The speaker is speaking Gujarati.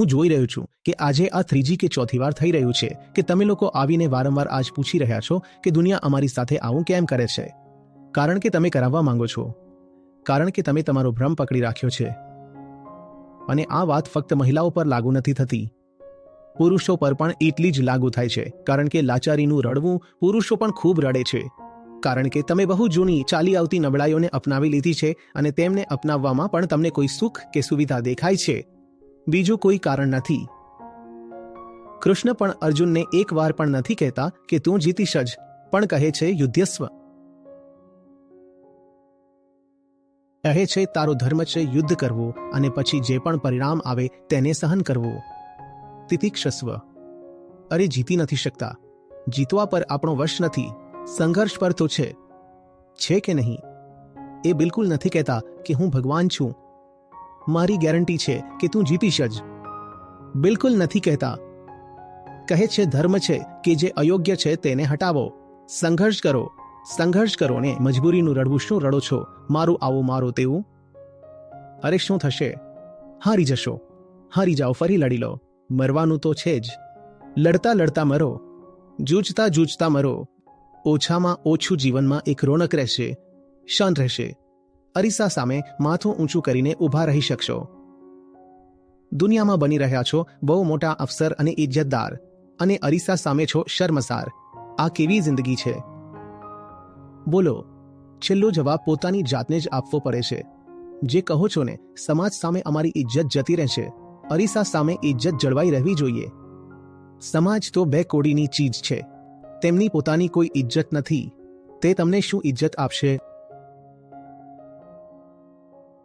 હું જોઈ રહ્યો છું કે આજે આ ત્રીજી કે ચોથી વાર થઈ રહ્યું છે કે તમે લોકો આવીને વારંવાર આજ પૂછી રહ્યા છો કે દુનિયા અમારી સાથે આવું કેમ કરે છે. કારણ કે તમે કરાવવા માંગો છો, કારણ કે તમે તમારો ભ્રમ પકડી રાખ્યો છે. અને આ વાત ફક્ત મહિલાઓ પર લાગુ નથી થતી, પુરુષો પર પણ એટલી જ લાગુ થાય છે. કારણ કે લાચારીનું રડવું પુરુષો પણ ખૂબ રડે છે. કારણ કે તમે બહુ જૂની ચાલી આવતી નબળાઈઓને અપનાવી લીધી છે અને તેમને અપનાવવામાં પણ તમને કોઈ સુખ કે સુવિધા દેખાય છે. બીજું કોઈ કારણ નથી. કૃષ્ણ પણ અર્જુનને એક વાર પણ નથી કહેતા કે તું જીતીશ જ, પણ કહે છે યુદ્ધસ્વ. કહે છે તારો ધર્મ છે યુદ્ધ કરવું અને પછી જે પણ પરિણામ આવે તેને સહન કરવું. તિતિક્ષસ્વ. અરે જીતી નથી શકતા. જીતવા પર આપણો વશ નથી. સંઘર્ષ પર તો છે કે નહીં? એ બિલકુલ નથી કહેતા કે હું ભગવાન છું, મારી ગેરંટી છે કે તું જીતીશ જ. બિલકુલ નથી કહેતા. કહે છે ધર્મ છે કે જે અયોગ્ય છે તેને હટાવો. સંઘર્ષ કરો ને મજબૂરીનું રડવું શું રડો છો? મારું આવું મારો તેવું. અરે શું થશે? હારી જશો. હારી જાઓ, ફરી લડી લો. મરવાનું તો છે જ. લડતા લડતા મરો, જૂજતા જૂજતા મરો. ઓછામાં ઓછું જીવનમાં એક રોનક રહેશે, શાન રહેશે. અરીસા સામે માથું ઊંચું કરીને ઊભા રહી શકશો. દુનિયામાં બની રહ્યા છો બહુ મોટા અફસર અને ઇજ્જતદાર, અને અરીસા સામે છો શર્મસાર. આ કેવી જિંદગી છે? બોલો. છેલ્લો જવાબ પોતાની જાતને જ આપવો પડે છે. જે કહો છો ને, સમાજ સામે અમારી ઇજ્જત જતી રહેશે, અરીસા સામે ઇજ્જત જળવાઈ રહેવી જોઈએ. સમાજ તો બે કોડીની ચીજ છે. તેમની પોતાની કોઈ ઇજ્જત નથી. તે તમને શું ઇજ્જત આપશે?